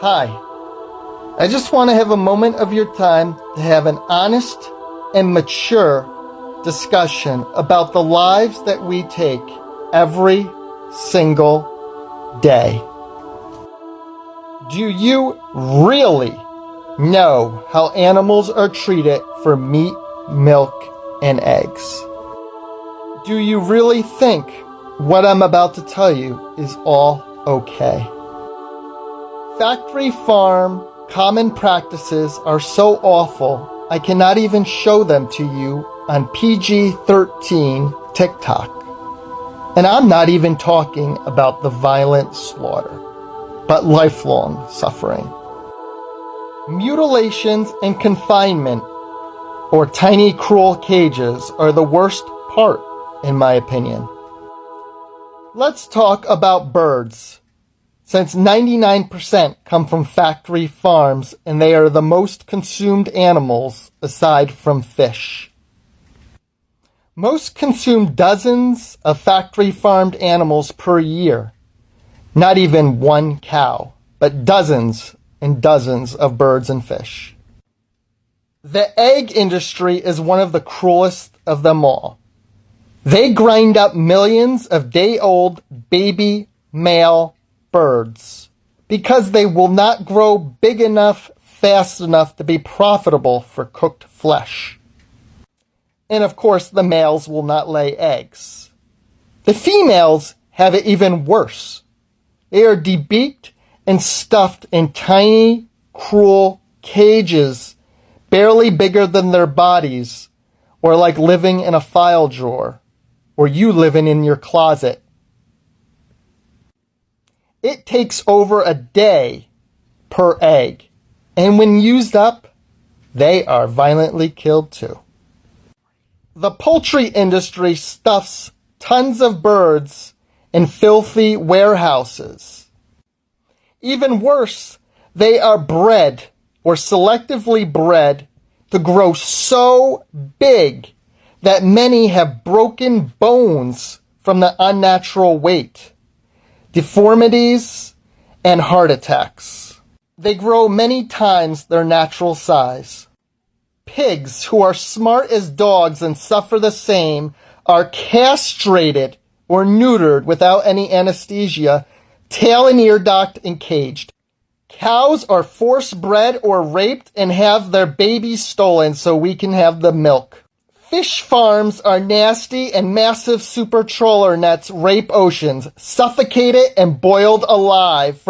Hi, I just want to have a moment of your time to have an honest and mature discussion about the lives that we take every single day. Do you really know how animals are treated for meat, milk, and eggs? Do you really think what I'm about to tell you is all okay? Factory farm common practices are so awful, I cannot even show them to you on PG-13 TikTok. And I'm not even talking about the violent slaughter, but lifelong suffering. Mutilations and confinement, or tiny cruel cages, are the worst part, in my opinion. Let's talk about birds. Since 99% come from factory farms and they are the most consumed animals aside from fish. Most consume dozens of factory farmed animals per year. Not even one cow, but dozens and dozens of birds and fish. The egg industry is one of the cruelest of them all. They grind up millions of day-old baby male birds because they will not grow big enough, fast enough to be profitable for cooked flesh. And of course, the males will not lay eggs. The females have it even worse. They are debeaked and stuffed in tiny, cruel cages, barely bigger than their bodies, or like living in a file drawer, or you living in your closet. It takes over a day per egg, and when used up, they are violently killed too. The poultry industry stuffs tons of birds in filthy warehouses. Even worse, they are bred or selectively bred to grow so big that many have broken bones from the unnatural weight, deformities, and heart attacks. They grow many times their natural size. Pigs, who are smart as dogs and suffer the same, are castrated or neutered without any anesthesia, tail and ear docked and caged. Cows are force bred or raped and have their babies stolen so we can have the milk. Fish farms are nasty, and massive super trawler nets rape oceans, suffocated and boiled alive for